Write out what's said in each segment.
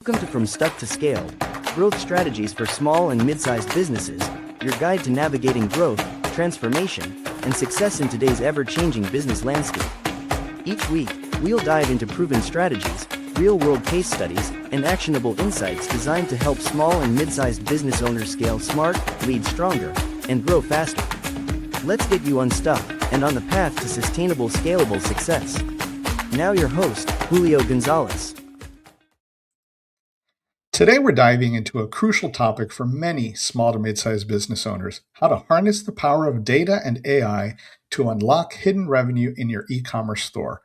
Welcome to From Stuck to Scale, Growth Strategies for Small and Mid-Sized Businesses, your guide to navigating growth, transformation, and success in today's ever-changing business landscape. Each week, we'll dive into proven strategies, real-world case studies, and actionable insights designed to help small and mid-sized business owners scale smart, lead stronger, and grow faster. Let's get you unstuck and on the path to sustainable, scalable success. Now your host, Julio Gonzalez. Today, we're diving into a crucial topic for many small to mid-sized business owners: how to harness the power of data and AI to unlock hidden revenue in your e-commerce store.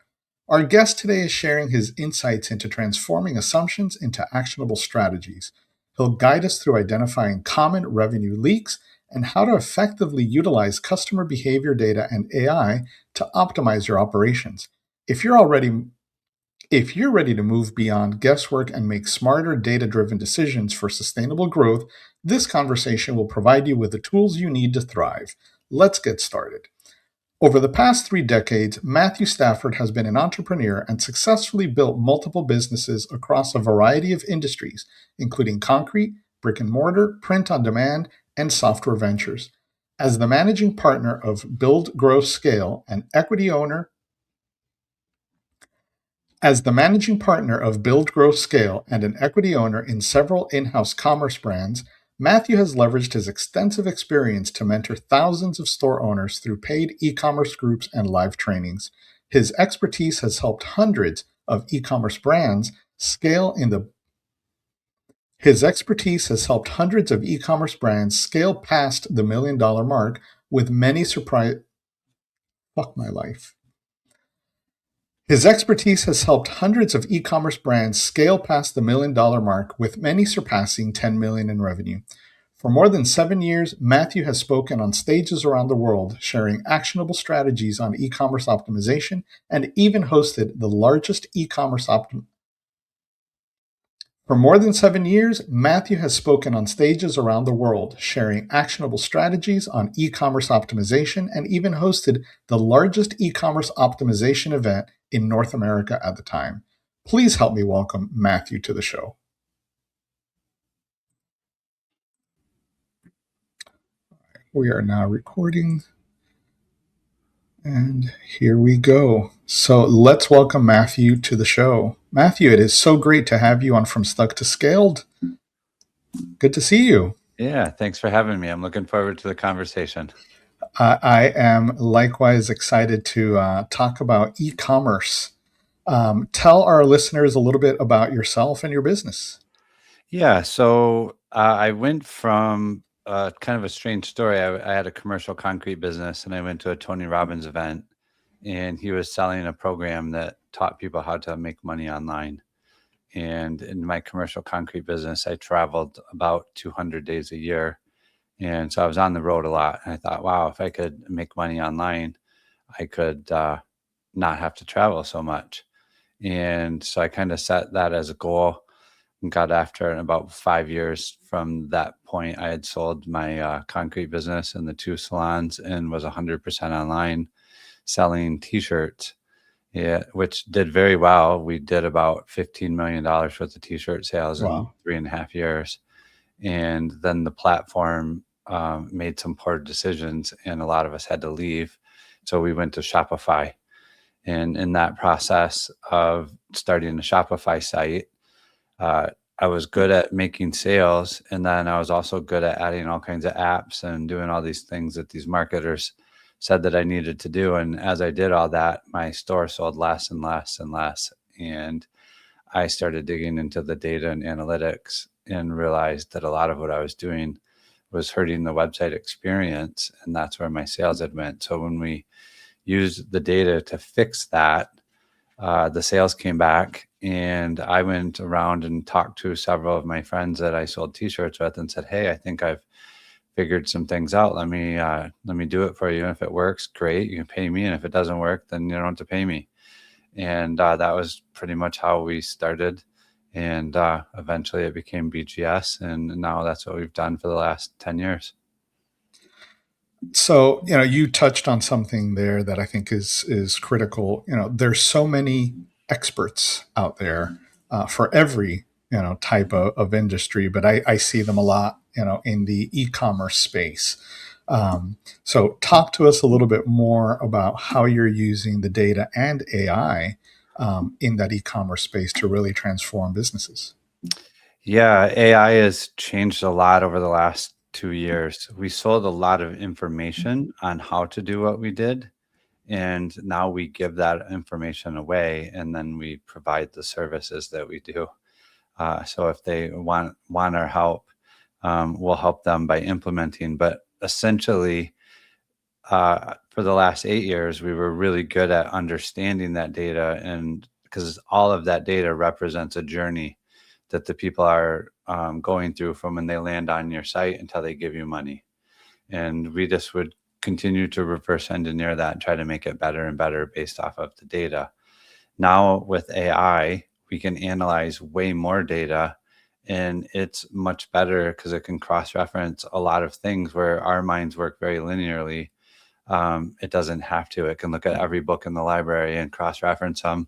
Our guest today is sharing his insights into transforming assumptions into actionable strategies. He'll guide us through identifying common revenue leaks and how to effectively utilize customer behavior data and AI to optimize your operations. If you're ready to move beyond guesswork and make smarter, data-driven decisions for sustainable growth, this conversation will provide you with the tools you need to thrive. Let's get started. Over the past 3 decades, Matthew Stafford has been an entrepreneur and successfully built multiple businesses across a variety of industries, including concrete, brick and mortar, print on demand, and software ventures. As the managing partner of Build, Grow, Scale, and equity owner As the managing partner of Build, Grow, Scale and an equity owner in several in-house commerce brands, Matthew has leveraged his extensive experience to mentor thousands of store owners through paid e-commerce groups and live trainings. His expertise has helped hundreds of e-commerce brands scale past the $1 million mark with many surprise. Fuck my life. His expertise has helped hundreds of e-commerce brands scale past the $1 million mark, with many surpassing $10 million in revenue. For more than 7 years, Matthew has spoken on stages around the world, sharing actionable strategies on e-commerce optimization, and even hosted the largest e-commerce For more than 7 years, Matthew has spoken on stages around the world, sharing actionable strategies on e-commerce optimization, and even hosted the largest e-commerce optimization event in North America at the time. Please help me welcome Matthew to the show. We are now recording. And here we go. So let's welcome Matthew to the show. Matthew, it is so great to have you on From Stuck to Scaled. Good to see you. Yeah, thanks for having me. I'm looking forward to the conversation. I am likewise excited to talk about e-commerce. Tell our listeners a little bit about yourself and your business. Yeah, so I went from kind of a strange story. I had a commercial concrete business, and I went to a Tony Robbins event, and he was selling a program that taught people how to make money online. And in my commercial concrete business, I traveled about 200 days a year. And so I was on the road a lot. And I thought, wow, if I could make money online, I could not have to travel so much. And so I kind of set that as a goal and got after it. In about 5 years from that point, I had sold my concrete business and the 2 salons and was 100% online selling t-shirts, which did very well. We did about $15 million worth of t-shirt sales in 3.5 years. And then the platform made some poor decisions, and a lot of us had to leave. So we went to Shopify. And in that process of starting a Shopify site, I was good at making sales. And then I was also good at adding all kinds of apps and doing all these things that these marketers said that I needed to do. And as I did all that, my store sold less and less and less. And I started digging into the data and analytics and realized that a lot of what I was doing was hurting the website experience. And that's where my sales had went. So when we used the data to fix that, the sales came back, and I went around and talked to several of my friends that I sold t-shirts with and said, hey, I think I've figured some things out. Let me do it for you. And if it works, great, you can pay me. And if it doesn't work, then you don't have to pay me. And that was pretty much how we started. And eventually it became BGS. And now that's what we've done for the last 10 years. So, you touched on something there that I think is critical. There's so many experts out there for every type of industry, but I see them a lot, in the e-commerce space. So talk to us a little bit more about how you're using the data and AI in that e-commerce space to really transform businesses. Yeah, AI has changed a lot over the last 2 years. We sold a lot of information on how to do what we did, and now we give that information away, and then we provide the services that we do. So if they want our help, we'll help them by implementing. But essentially, for the last 8 years, we were really good at understanding that data, and because all of that data represents a journey that the people are going through from when they land on your site until they give you money. And we just would continue to reverse engineer that and try to make it better and better based off of the data. Now with AI, we can analyze way more data, and it's much better because it can cross-reference a lot of things where our minds work very linearly. It doesn't have to. It can look at every book in the library and cross-reference them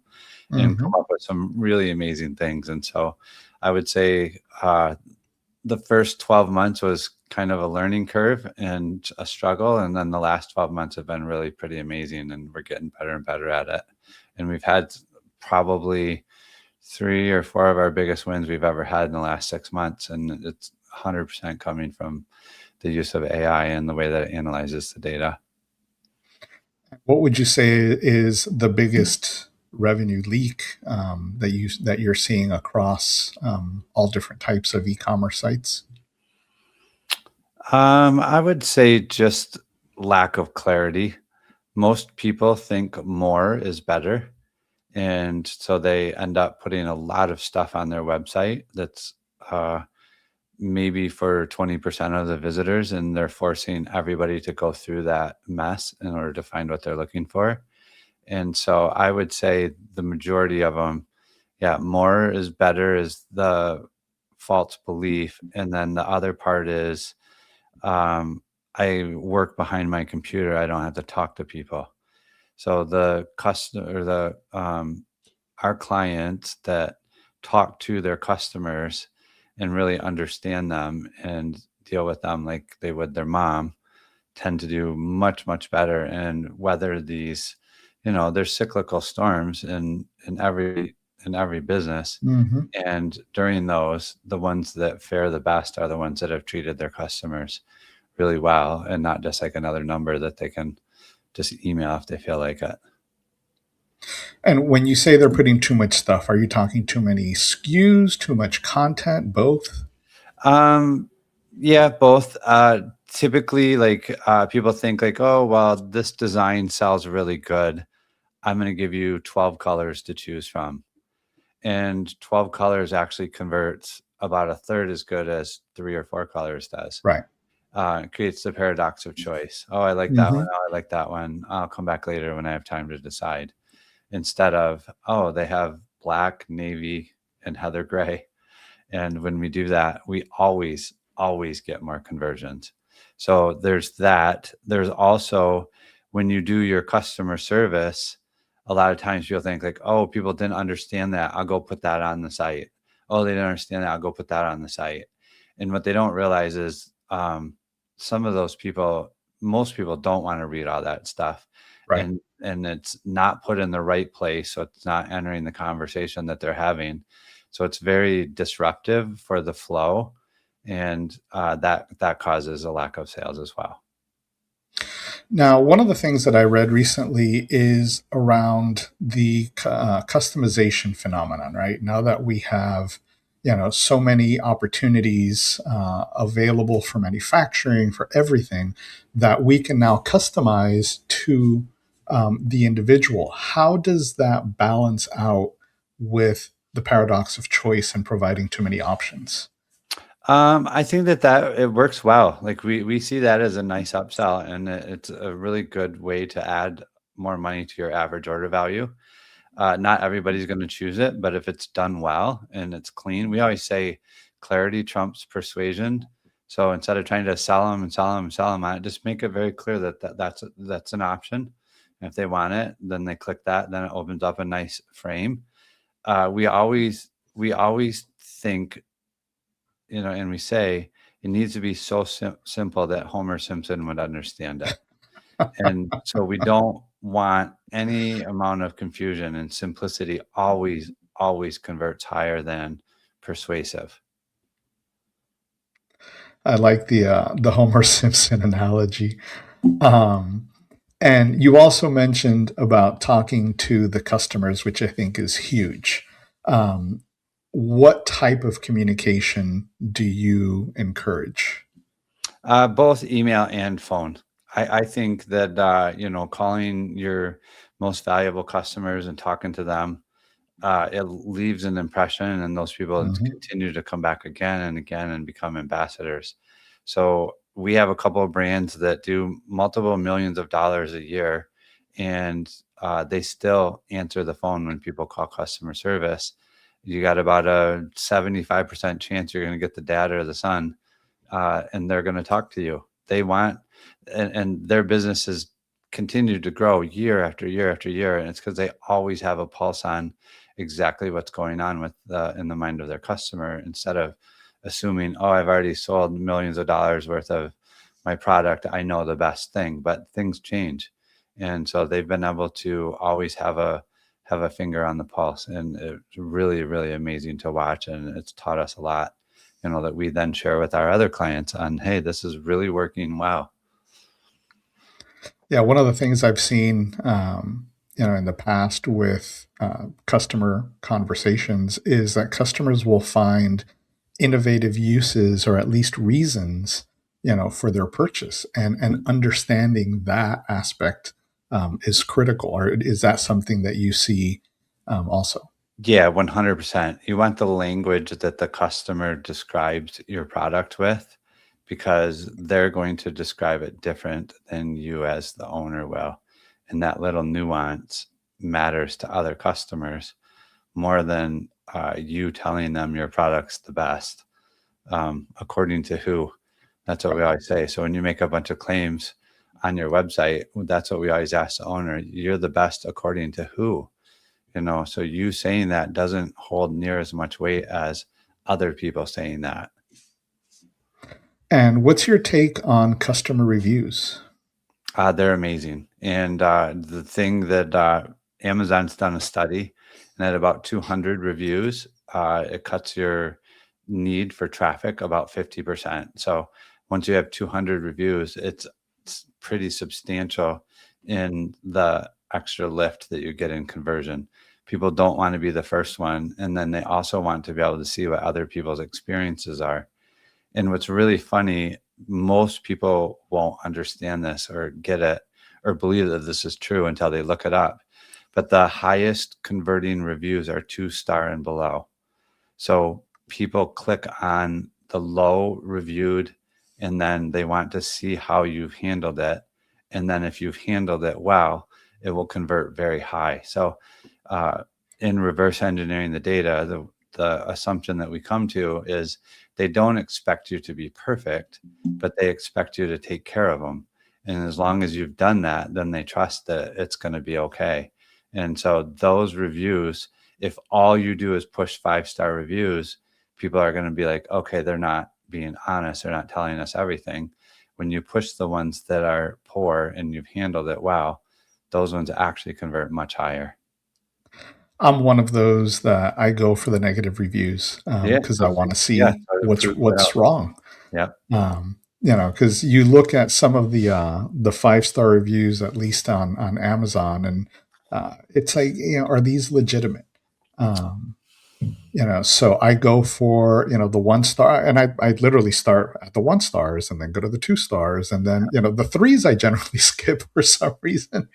and come Hmm. up with some really amazing things. And so I would say the first 12 months was kind of a learning curve and a struggle. And then the last 12 months have been really pretty amazing, and we're getting better and better at it. And we've had probably 3 or 4 of our biggest wins we've ever had in the last 6 months. And it's 100% coming from the use of AI and the way that it analyzes the data. What would you say is the biggest revenue leak that you're seeing across all different types of e-commerce sites? I would say just lack of clarity. Most people think more is better. And so they end up putting a lot of stuff on their website that's uh, maybe for 20% of the visitors, and they're forcing everybody to go through that mess in order to find what they're looking for. And so I would say the majority of them, yeah, more is better is the false belief. And then the other part is um, I work behind my computer. I don't have to talk to people. So the customer, or the our clients that talk to their customers and really understand them and deal with them like they would their mom tend to do much, much better and weather these, there's cyclical storms in every business. Hmm. And during those, the ones that fare the best are the ones that have treated their customers really well and not just like another number that they can just email if they feel like it. And when you say they're putting too much stuff, are you talking too many SKUs, too much content, both? Um, yeah, both. Typically, like people think like, oh, well, this design sells really good. I'm going to give you 12 colors to choose from, and 12 colors actually converts about a third as good as 3 or 4 colors does. Right. It creates the paradox of choice. Oh, I like that one. Hmm. Oh, I like that one. I'll come back later when I have time to decide. Instead of, oh, they have black, navy, and heather gray. And when we do that, we always, always get more conversions. So there's that. There's also when you do your customer service, a lot of times you'll think like, oh, people didn't understand that. I'll go put that on the site. Oh, they didn't understand that. I'll go put that on the site. And what they don't realize is some of those people, most people don't want to read all that stuff. Right. And it's not put in the right place. So it's not entering the conversation that they're having. So it's very disruptive for the flow, and that causes a lack of sales as well. Now, one of the things that I read recently is around the customization phenomenon, right? Now that we have, so many opportunities available for manufacturing, for everything, that we can now customize to the individual. How does that balance out with the paradox of choice and providing too many options? I think that it works well. Like we see that as a nice upsell, and it's a really good way to add more money to your average order value. Not everybody's going to choose it, but if it's done well and it's clean, we always say clarity trumps persuasion. So instead of trying to sell them and sell them and sell them on it, just make it very clear that's an option. And if they want it, then they click that, then it opens up a nice frame. We always we always think, and we say it needs to be so simple that Homer Simpson would understand it. And so we don't want any amount of confusion, and simplicity always converts higher than persuasive. I like the Homer Simpson analogy. Um, and you also mentioned about talking to the customers, which I think is huge. Um, what type of communication do you encourage? Both email and phone. I think that calling your most valuable customers and talking to them, it leaves an impression, and those people Mhm. continue to come back again and again and become ambassadors. So we have a couple of brands that do multiple millions of dollars a year, and they still answer the phone when people call customer service. You got about a 75% chance you're going to get the dad or the son, and they're going to talk to you. They want, and their businesses continue to grow year after year after year, and it's because they always have a pulse on exactly what's going on with in the mind of their customer, instead of assuming, oh, I've already sold millions of dollars worth of my product, I know the best thing. But things change, and so they've been able to always have a finger on the pulse, and it's really, really amazing to watch, and it's taught us a lot, that we then share with our other clients on, hey, this is really working. Wow. Yeah, one of the things I've seen, in the past with customer conversations is that customers will find innovative uses or at least reasons, for their purchase, and understanding that aspect is critical. Or is that something that you see also? Yeah, 100%. You want the language that the customer describes your product with, because they're going to describe it different than you as the owner will. And that little nuance matters to other customers more than you telling them your product's the best. According to who? That's what we always say. So when you make a bunch of claims on your website, that's what we always ask the owner. You're the best according to who? So you saying that doesn't hold near as much weight as other people saying that. And what's your take on customer reviews? They're amazing. And the thing that Amazon's done a study, and at about 200 reviews, it cuts your need for traffic about 50%. So once you have 200 reviews, it's pretty substantial in the extra lift that you get in conversion. People don't want to be the first one, and then they also want to be able to see what other people's experiences are. And what's really funny, most people won't understand this or get it or believe that this is true until they look it up. But the highest converting reviews are 2-star and below. So people click on the low reviewed, and then they want to see how you've handled it. And then if you've handled it well, it will convert very high. So in reverse engineering the data, the assumption that we come to is they don't expect you to be perfect, but they expect you to take care of them. And as long as you've done that, then they trust that it's going to be okay. And so those reviews, if all you do is push 5-star reviews, people are going to be like, okay, they're not being honest. They're not telling us everything. When you push the ones that are poor and you've handled it well, those ones actually convert much higher. I'm one of those that I go for the negative reviews Yeah. because I So, want to yeah. see So to what's prove it out. wrong. Yeah. Because you look at some of the 5-star reviews, at least on Amazon, and it's like, are these legitimate? So I go for the 1-star, and I literally start at the 1 stars and then go to the 2 stars, and then the threes I generally skip for some reason.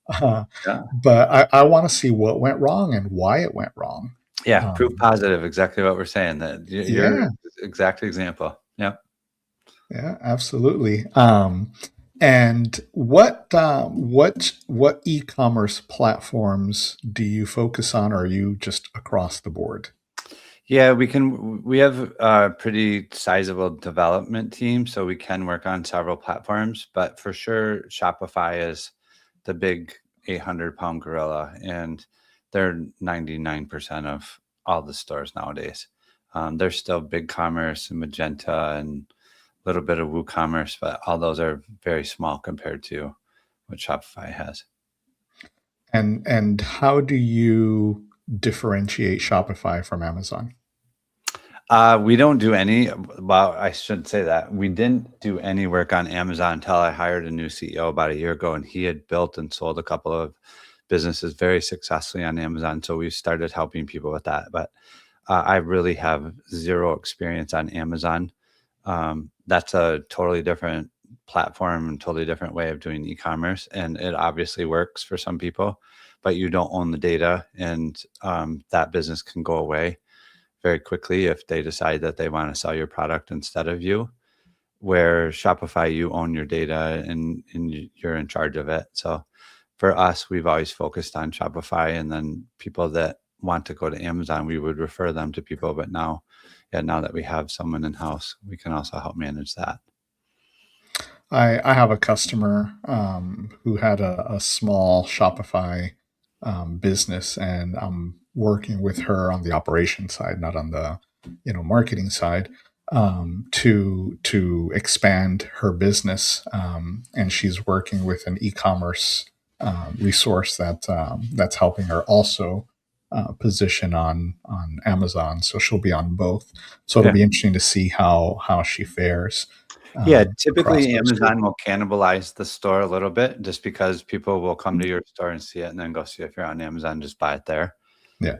Uh, Yeah. but I want to see what went wrong and why it went wrong. Yeah. Proof Um, positive. Exactly what we're saying. That you're yeah, exact example. Yeah. yeah, absolutely. And what e-commerce platforms do you focus on, or are you just across the board? Yeah, we have a pretty sizable development team, so we can work on several platforms, but for sure Shopify is the big 800-pound gorilla, and they're 99% of all the stores nowadays. There's still BigCommerce and Magenta and a little bit of WooCommerce, but all those are very small compared to what Shopify has. And how do you differentiate Shopify from Amazon? We don't do any, well, I shouldn't say that. We didn't do any work on Amazon until I hired a new CEO about a year ago, and he had built and sold a couple of businesses very successfully on Amazon. So we started helping people with that. But I really have zero experience on Amazon. That's a totally different platform and totally different way of doing e-commerce. And it obviously works for some people, but you don't own the data, and that business can go away very quickly if they decide that they want to sell your product instead of you. Where Shopify, you own your data and you're in charge of it. So for us, we've always focused on Shopify, and then people that want to go to Amazon, we would refer them to people. But now that we have someone in-house, we can also help manage that. I have a customer who had a small Shopify business, and I'm working with her on the operation side, not on the marketing side, to expand her business. And she's working with an e-commerce resource that's helping her also position on Amazon. So she'll be on both. So it'll be interesting to see how she fares. Yeah, typically Amazon will cannibalize the store a little bit, just because people will come to your store and see it and then go see if you're on Amazon, just buy it there. Yeah.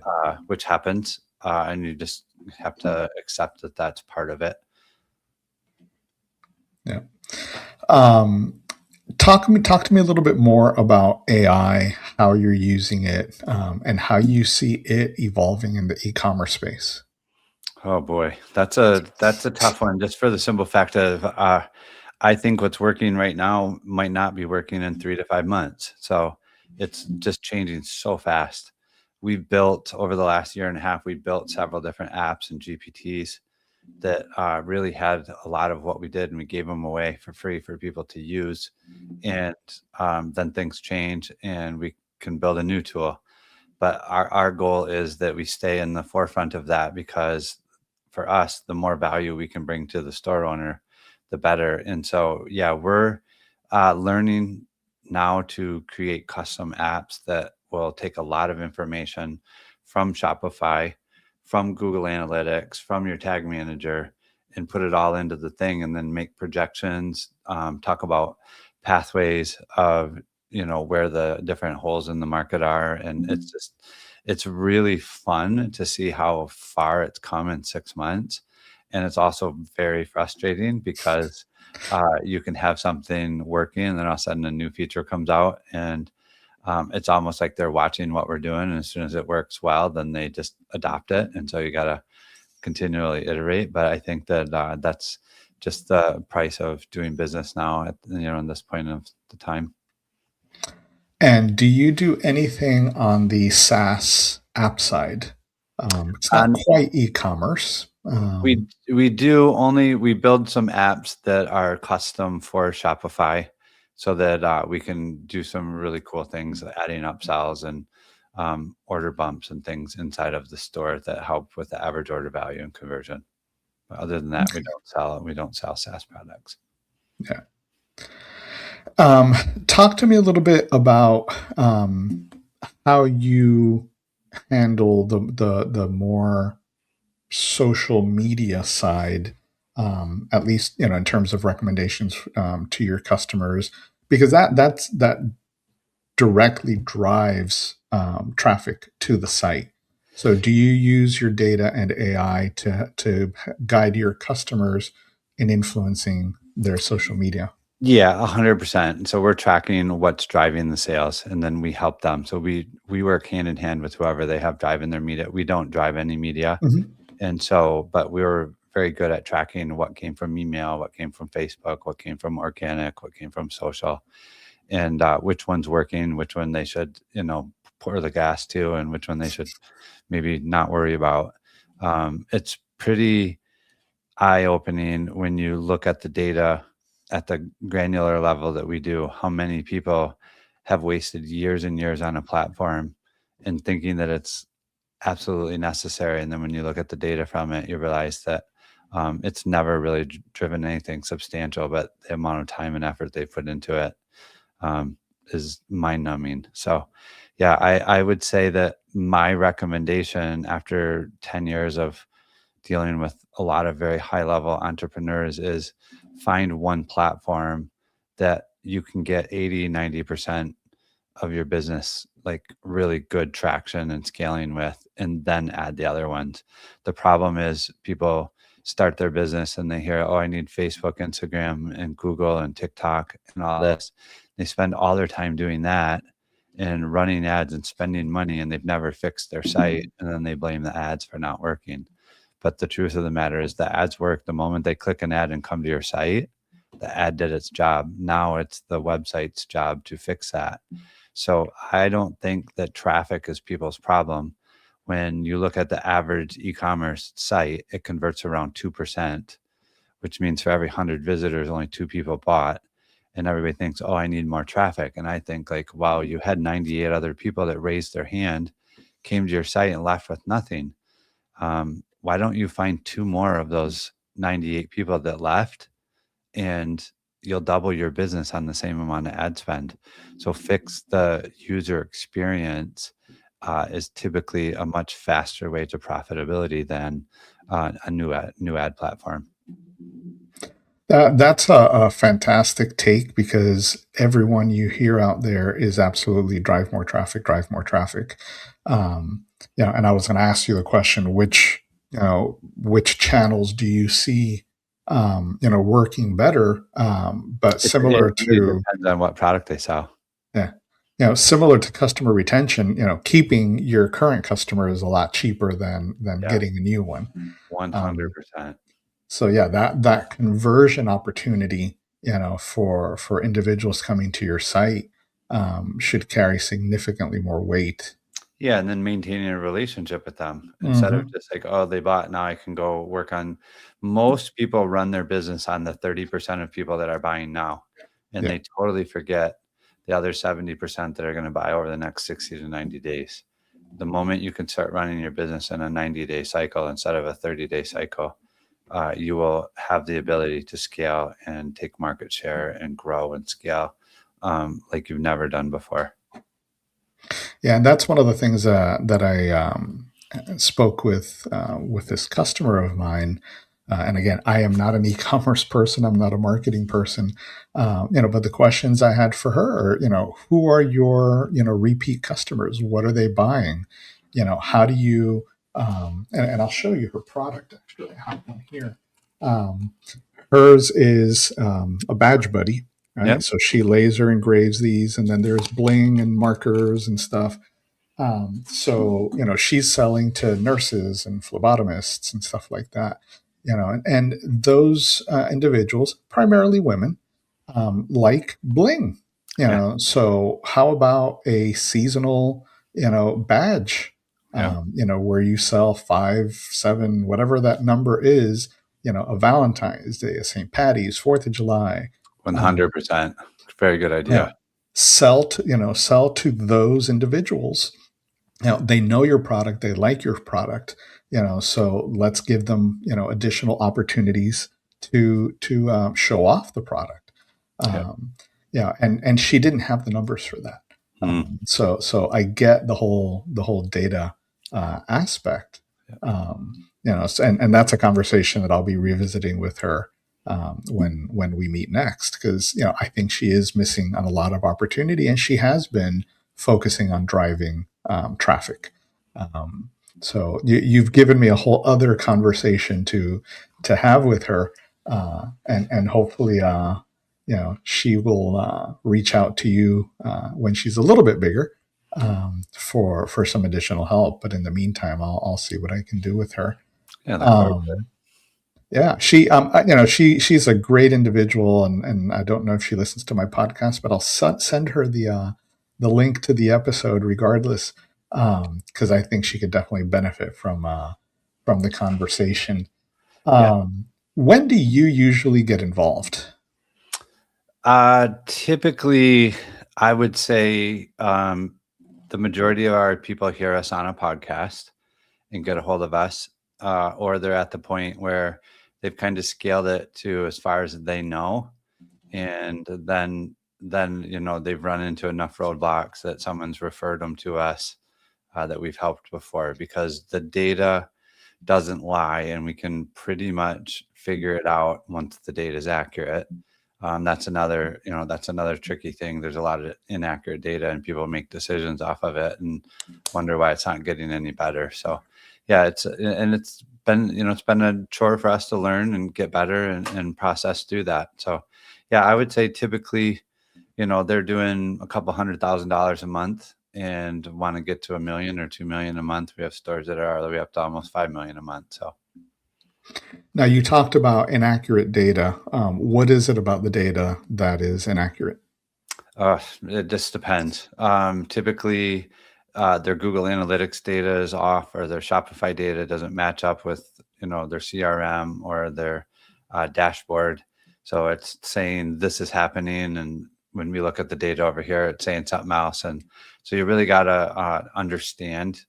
Which happens. And you just have to accept that that's part of it. Yeah. Talk to me a little bit more about AI, how you're using it, and how you see it evolving in the e-commerce space. Oh boy, that's a tough one, just for the simple fact of I think what's working right now might not be working in 3 to 5 months. So it's just changing so fast. We've built, over the last year and a half, we built several different apps and GPTs that really had a lot of what we did, and we gave them away for free for people to use. And then things change and we can build a new tool. But our goal is that we stay in the forefront of that, because for us, the more value we can bring to the store owner, the better. And so, yeah, we're learning now to create custom apps that will take a lot of information from Shopify, from Google Analytics, from your tag manager, and put it all into the thing, and then make projections, talk about pathways of where the different holes in the market are. And it's really fun to see how far it's come in 6 months. And it's also very frustrating, because you can have something working and then all of a sudden a new feature comes out, and it's almost like they're watching what we're doing. And as soon as it works well, then they just adopt it. And so you got to continually iterate. But I think that that's just the price of doing business now at in this point of the time. And do you do anything on the SaaS app side? It's not quite e-commerce. We do we build some apps that are custom for Shopify, so that we can do some really cool things, adding upsells and order bumps and things inside of the store that help with the average order value and conversion. But other than that, we don't sell SaaS products. Yeah. Talk to me a little bit about how you handle the more social media side, at least in terms of recommendations to your customers, because that directly drives traffic to the site. So do you use your data and AI to guide your customers in influencing their social media? Yeah, 100%. So we're tracking what's driving the sales, and then we help them. So we work hand in hand with whoever they have driving their media. We don't drive any media. Mm-hmm. And so, but we were very good at tracking what came from email, what came from Facebook, what came from organic, what came from social, and which one's working, which one they should, pour the gas to, and which one they should maybe not worry about. It's pretty eye-opening when you look at the data at the granular level that we do, how many people have wasted years and years on a platform and thinking that it's absolutely necessary. And then when you look at the data from it, you realize that it's never really driven anything substantial, but the amount of time and effort they put into it is mind-numbing. So yeah, I would say that my recommendation after 10 years of dealing with a lot of very high-level entrepreneurs is find one platform that you can get 80-90% of your business like really good traction and scaling with, and then add the other ones. The problem is people start their business and they hear, oh, I need Facebook, Instagram, and Google and TikTok and all this. They spend all their time doing that and running ads and spending money, and they've never fixed their site, and then they blame the ads for not working. But the truth of the matter is the ads work the moment they click an ad and come to your site. The ad did its job. Now it's the website's job to fix that. So I don't think that traffic is people's problem. When you look at the average e-commerce site, it converts around 2%, which means for every 100 visitors, only 2 people bought. And everybody thinks, oh, I need more traffic. And I think like, wow, you had 98 other people that raised their hand, came to your site and left with nothing. Why don't you find 2 more of those 98 people that left, and you'll double your business on the same amount of ad spend. So fix the user experience is typically a much faster way to profitability than a new ad platform. That's a fantastic take, because everyone you hear out there is absolutely drive more traffic, drive more traffic. And I was going to ask you the question, which channels do you see working better, but similar It really to depends on what product they sell. Yeah, similar to customer retention, keeping your current customer is a lot cheaper than getting a new one. 100%. So yeah, that conversion opportunity, for individuals coming to your site, should carry significantly more weight. Yeah, and then maintaining a relationship with them instead of just like, oh, they bought, now I can go work on. Most people run their business on the 30% of people that are buying now, and Yeah. they totally forget the other 70% that are going to buy over the next 60 to 90 days. The moment you can start running your business in a 90-day cycle instead of a 30-day cycle, you will have the ability to scale and take market share and grow and scale like you've never done before. Yeah, and that's one of the things that I spoke with this customer of mine. And again, I am not an e-commerce person. I'm not a marketing person. But the questions I had for her are, who are your, repeat customers? What are they buying? How do you, and I'll show you her product, actually. I have one here. Hers is a badge buddy. Right. Yep. So she laser engraves these, and then there's bling and markers and stuff. So, she's selling to nurses and phlebotomists and stuff like that, and those individuals, primarily women, like bling, Yeah. So how about a seasonal, badge, Yeah. where you sell 5, 7, whatever that number is, a Valentine's Day, a St. Patty's, 4th of July. 100%. Very good idea. Yeah. Sell to those individuals. They know your product, they like your product, so let's give them, additional opportunities to show off the product. And she didn't have the numbers for that. So I get the whole data aspect. And that's a conversation that I'll be revisiting with her when we meet next, because I think she is missing on a lot of opportunity, and she has been focusing on driving traffic. So you've given me a whole other conversation to have with her, and hopefully she will reach out to you when she's a little bit bigger, for some additional help. But in the meantime, I'll see what I can do with her. Yeah, she's a great individual, and I don't know if she listens to my podcast, but I'll send her the link to the episode regardless, because I think she could definitely benefit from the conversation. When do you usually get involved? Typically, I would say the majority of our people hear us on a podcast. and get a hold of us, or they're at the point where they've kind of scaled it to as far as they know, and then they've run into enough roadblocks that someone's referred them to us, that we've helped before, because the data doesn't lie and we can pretty much figure it out once the data is accurate. That's another tricky thing. There's a lot of inaccurate data and people make decisions off of it and wonder why it's not getting any better. So yeah, it's been a chore for us to learn and get better and process through that. So yeah, I would say typically, they're doing a couple $100,000 a month and want to get to $1 million or $2 million a month. We have stores that are all the way up to almost $5 million a month. So Now, you talked about inaccurate data. What is it about the data that is inaccurate? it just depends. Typically, their Google Analytics data is off, or their Shopify data doesn't match up with their CRM or their dashboard. So it's saying this is happening, and when we look at the data over here, it's saying something else. And so you really got to understand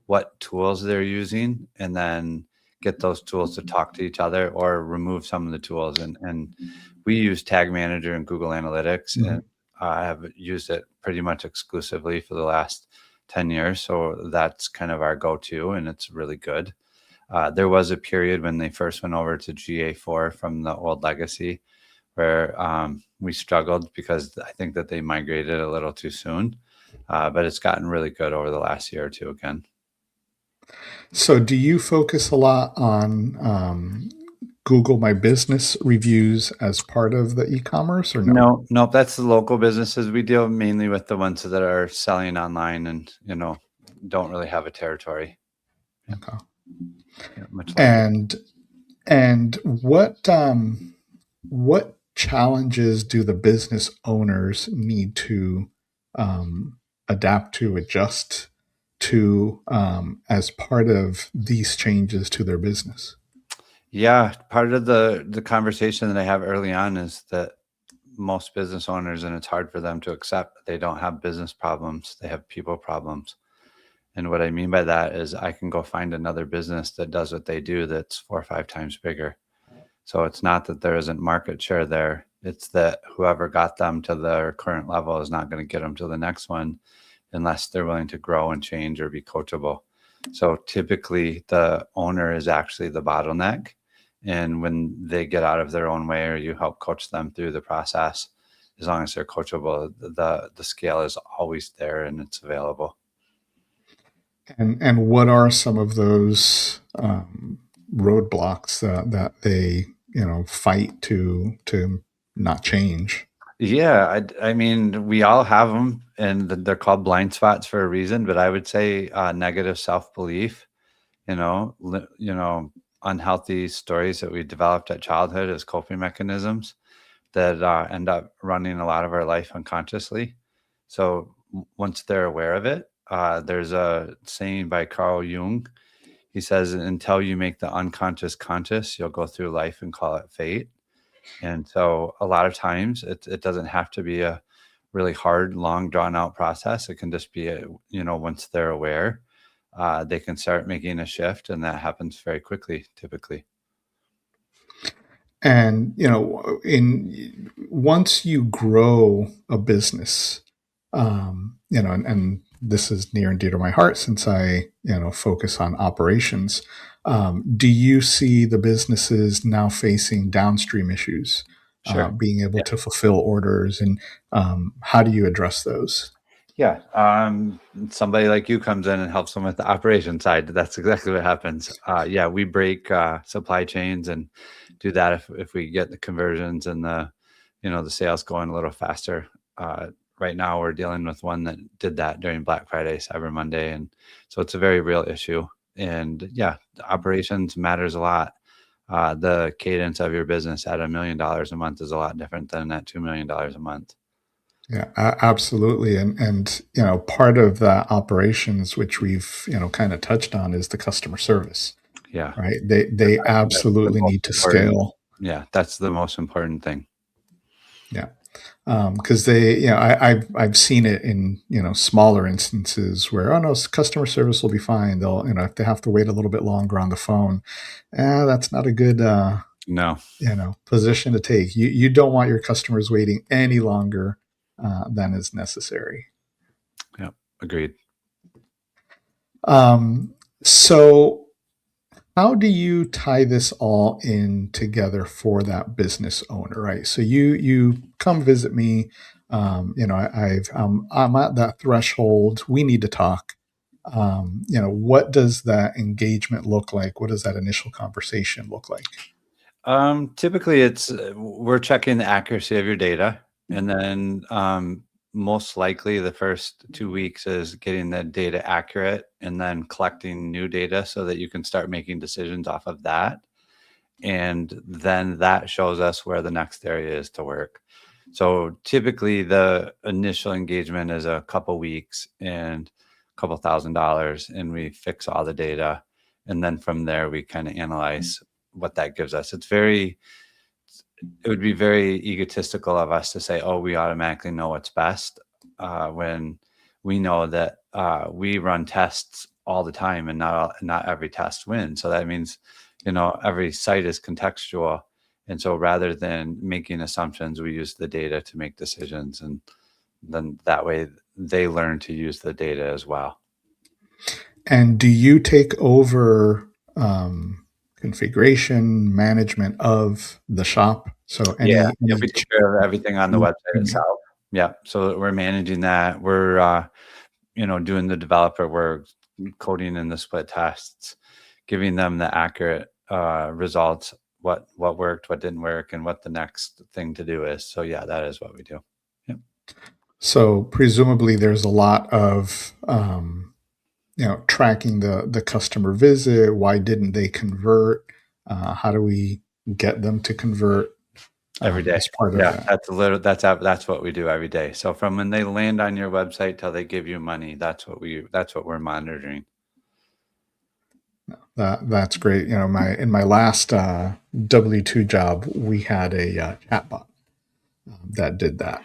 what tools they're using, and then get those tools to talk to each other or remove some of the tools. And we use Tag Manager and Google Analytics, and I have used it pretty much exclusively for the last 10 years. So that's kind of our go-to, and it's really good. There was a period when they first went over to GA4 from the old legacy where we struggled because I think that they migrated a little too soon, but it's gotten really good over the last year or two again. So do you focus a lot on Google My Business reviews as part of the e-commerce, or no? No, that's the local businesses. We deal mainly with the ones that are selling online and, don't really have a territory. Okay. Yeah, much like And what challenges do the business owners need to adapt to, adjust to, as part of these changes to their business? Yeah, part of the conversation that I have early on is that most business owners, and it's hard for them to accept, that they don't have business problems, they have people problems. And what I mean by that is I can go find another business that does what they do that's 4 or 5 times bigger. So it's not that there isn't market share there. It's that whoever got them to their current level is not going to get them to the next one unless they're willing to grow and change or be coachable. So typically the owner is actually the bottleneck. And when they get out of their own way, or you help coach them through the process, as long as they're coachable, the scale is always there and it's available. And what are some of those roadblocks that they fight to not change? Yeah, I mean, we all have them, and they're called blind spots for a reason. But I would say negative self-belief, unhealthy stories that we developed at childhood as coping mechanisms that end up running a lot of our life unconsciously. So once they're aware of it, there's a saying by Carl Jung. He says, until you make the unconscious conscious, you'll go through life and call it fate. And so a lot of times it doesn't have to be a really hard, long, drawn out process. It can just be, once they're aware, they can start making a shift, and that happens very quickly, typically. And once you grow a business, and this is near and dear to my heart since I focus on operations. Do you see the businesses now facing downstream issues, Sure. being able to fulfill orders, and how do you address those? Yeah. Somebody like you comes in and helps them with the operation side. That's exactly what happens. Yeah, we break supply chains and do that if we get the conversions and the sales going a little faster. Right now we're dealing with one that did that during Black Friday, Cyber Monday. And so it's a very real issue. And yeah, operations matters a lot. The cadence of your business at $1 million a month is a lot different than at $2 million a month. Yeah, absolutely. And part of the operations, which we've kind of touched on, is the customer service. Yeah. Right. They absolutely need to scale. Yeah, that's the most important thing. Yeah. Because I've seen it in smaller instances where, oh no, customer service will be fine. They'll, if they have to wait a little bit longer on the phone, that's not a good No. position to take. You don't want your customers waiting any longer than is necessary. Yep. Agreed. So how do you tie this all in together for that business owner, right? So you come visit me. I'm at that threshold. We need to talk. What does that engagement look like? What does that initial conversation look like? Typically it's we're checking the accuracy of your data, and then most likely the first 2 weeks is getting the data accurate and then collecting new data so that you can start making decisions off of that. And then that shows us where the next area is to work. So typically the initial engagement is a couple weeks and a couple $1,000, and we fix all the data. And then from there, we kind of analyze what that gives us. It would be very egotistical of us to say, oh, we automatically know what's best, when we know that we run tests all the time, and not every test wins. So that means, every site is contextual. And so rather than making assumptions, we use the data to make decisions. And then that way they learn to use the data as well. And do you take over configuration management of the shop? So Yeah, we take care of everything on the website itself. Yeah, so we're managing that. We're doing the developer work, coding in the split tests, giving them the accurate results, what worked, what didn't work, and what the next thing to do is. So yeah, that is what we do. Yep. So presumably there's a lot of tracking the customer visit. Why didn't they convert? How do we get them to convert? Every day. As part of that. That's what we do every day. So from when they land on your website till they give you money, that's what we're monitoring. That's great. In my last W-2 job, we had a chatbot that did that.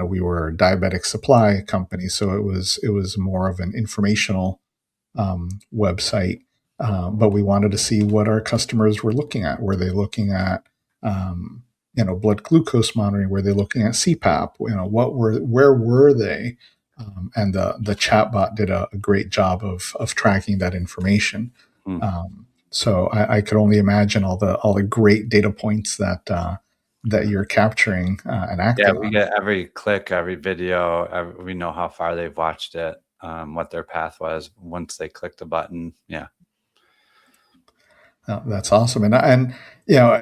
We were a diabetic supply company, so it was more of an informational website, but we wanted to see what our customers were looking at. Were they looking at blood glucose monitoring? Were they looking at CPAP? Where were they? And the chatbot did a great job of tracking that information. So I could only imagine all the great data points that you're capturing and acting on. We get every click, every video. We know how far they've watched it, what their path was once they click the button. Yeah. Oh, that's awesome. And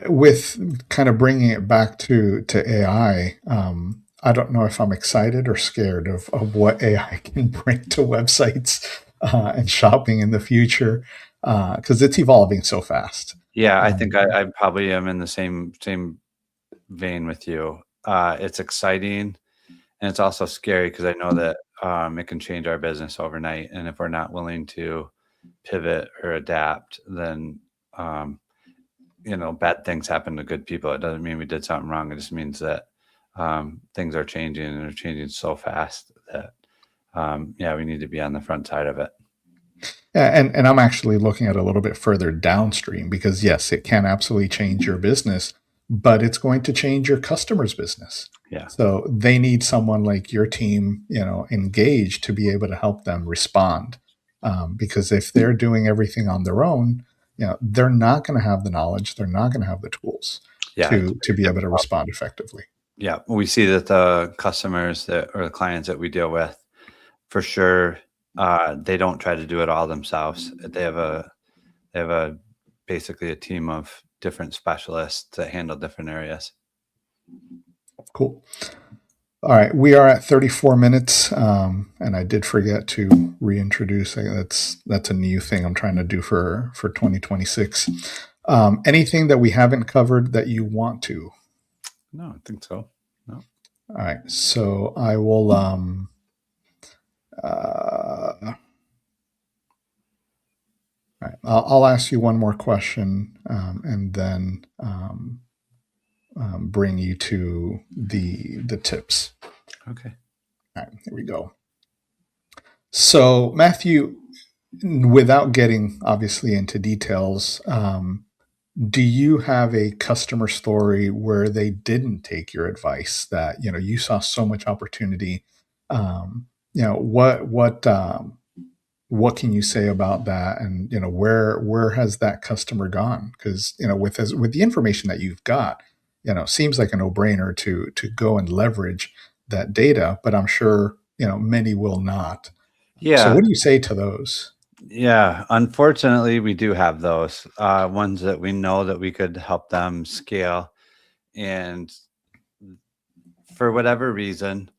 with kind of bringing it back to AI, I don't know if I'm excited or scared of what AI can bring to websites and shopping in the future, because it's evolving so fast. Yeah, I think I probably am in the same vein with you. It's exciting, and it's also scary because I know that it can change our business overnight. And if we're not willing to pivot or adapt, then bad things happen to good people. It doesn't mean we did something wrong. It just means that things are changing, and they're changing so fast that we need to be on the front side of it. Yeah, and I'm actually looking at a little bit further downstream, because yes, it can absolutely change your business, but it's going to change your customer's business. Yeah. So they need someone like your team, engaged to be able to help them respond. Because if they're doing everything on their own, they're not going to have the knowledge. They're not going to have the tools to be able to respond effectively. Yeah. We see that the customers or the clients that we deal with, for sure, they don't try to do it all themselves. They have basically a team of different specialists that handle different areas. Cool. All right, we are at 34 minutes, and I did forget to reintroduce. That's a new thing I'm trying to do for 2026. Anything that we haven't covered that you want to? No, I think so. No. All right, so I will. All right, I'll ask you one more question, and then bring you to the tips. Okay. All right, here we go. So, Matthew, without getting obviously into details, do you have a customer story where they didn't take your advice, that you saw so much opportunity? What can you say about that? And where has that customer gone? Because with the information that you've got, seems like a no-brainer to go and leverage that data, but I'm sure many will not. So Yeah. what do you say to those? Yeah. Unfortunately, we do have those ones that we know that we could help them scale. And for whatever reason,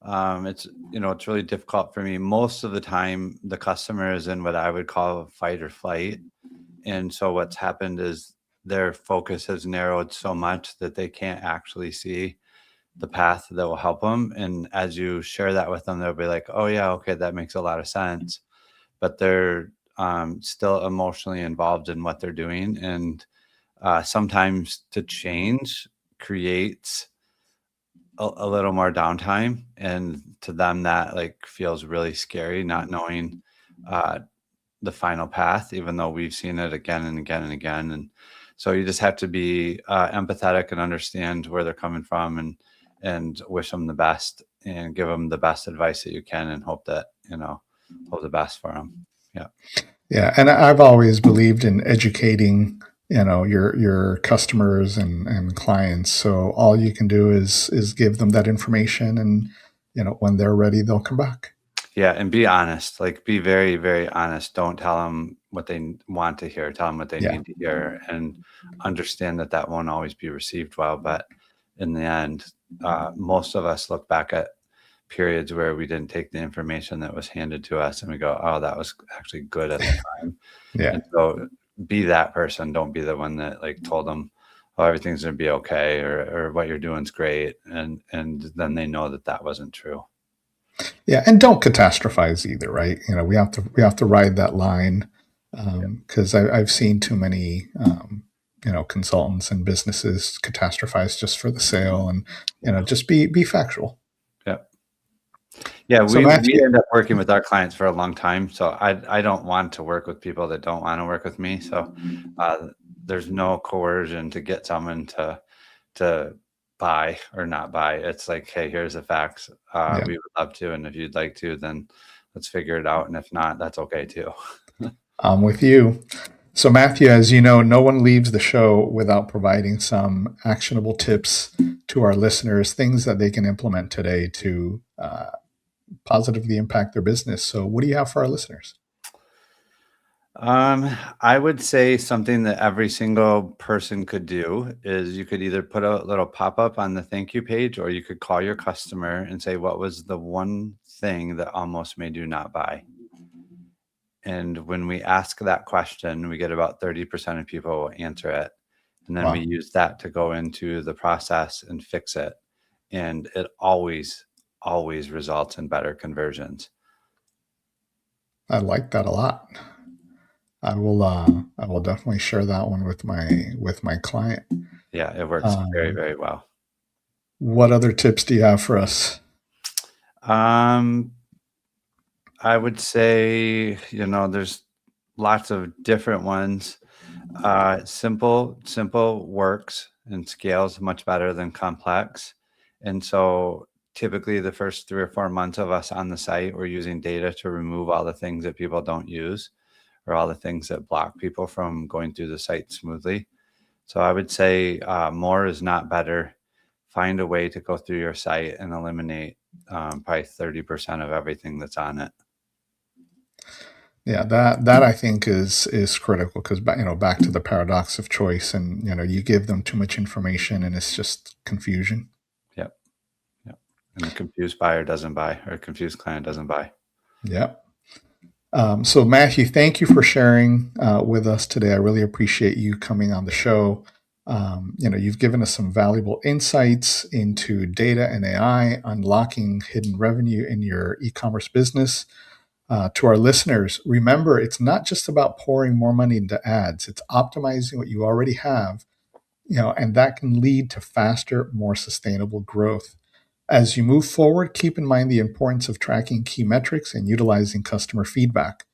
it's really difficult for me. Most of the time, the customer is in what I would call fight or flight. And so what's happened is their focus has narrowed so much that they can't actually see the path that will help them. And as you share that with them, they'll be like, oh, yeah, okay, that makes a lot of sense. But they're still emotionally involved in what they're doing. And sometimes to change creates a little more downtime. And to them, that like feels really scary, not knowing uh, the final path, even though we've seen it again and again and again. And so you just have to be empathetic and understand where they're coming from, and wish them the best and give them the best advice that you can, and hope that, hope the best for them. Yeah. Yeah, and I've always believed in educating, your customers and clients. So all you can do is give them that information, and when they're ready, they'll come back. Yeah. And be honest, like be very, very honest. Don't tell them what they want to hear. Tell them what they Yeah, need to hear, and understand that that won't always be received well. But in the end, most of us look back at periods where we didn't take the information that was handed to us, and we go, oh, that was actually good at the time. yeah. And so be that person. Don't be the one that like told them, oh, everything's going to be okay, or what you're doing is great. And then they know that that wasn't true. Yeah, and don't catastrophize either, right? We have to ride that line, because I've seen too many consultants and businesses catastrophize just for the sale, and Yeah. just be factual. Yeah. Yeah. So We Matthew, end up working with our clients for a long time. So I don't want to work with people that don't want to work with me. So there's no coercion to get someone to buy or not buy. It's like, hey, here's the facts. yeah, We would love to, and if you'd like to, then let's figure it out. And if not, that's okay too. I'm with you. So Matthew, as you know, no one leaves the show without providing some actionable tips to our listeners, things that they can implement today to positively impact their business. So what do you have for our listeners? I would say something that every single person could do is you could either put a little pop-up on the thank you page, or you could call your customer and say, what was the one thing that almost made you not buy? And when we ask that question, we get about 30% of people will answer it. And then we Wow, use that to go into the process and fix it. And it always, always results in better conversions. I like that a lot. I will definitely share that one with my client. Yeah, it works very, Um, very well. what other tips do you have for us? Um, I would say, there's lots of different ones. Simple works and scales much better than complex. And so typically the first 3 or 4 months of us on the site, we're using data to remove all the things that people don't use, or all the things that block people from going through the site smoothly. So I would say more is not better. Find a way to go through your site and eliminate probably 30% of everything that's on it. Yeah, that I think is critical, because back to the paradox of choice, and you give them too much information and it's just confusion. Yep. Yep. And a confused buyer doesn't buy, or a confused client doesn't buy. Yeah. So Matthew, thank you for sharing with us today. I really appreciate you coming on the show. You've given us some valuable insights into data and AI, unlocking hidden revenue in your e-commerce business. To our listeners, remember, it's not just about pouring more money into ads. It's optimizing what you already have and that can lead to faster, more sustainable growth. As you move forward, keep in mind the importance of tracking key metrics and utilizing customer feedback.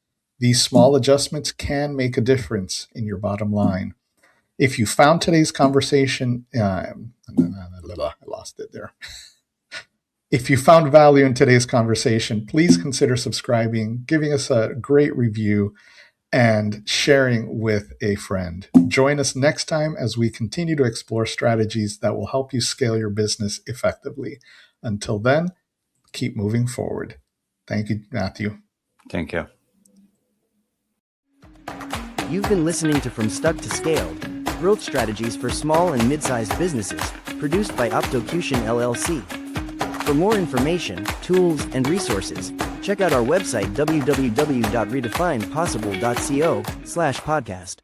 These small adjustments can make a difference in your bottom line. If you found today's conversation, I lost it there. If you found value in today's conversation, please consider subscribing, giving us a great review, and sharing with a friend. Join us next time as we continue to explore strategies that will help you scale your business effectively. Until then, keep moving forward. Thank you, Matthew. Thank you. You've been listening to From Stuck to Scaled, Growth Strategies for Small and Mid-Sized Businesses, produced by Optocution LLC. For more information, tools, and resources, check out our website www.redefinepossible.co/podcast.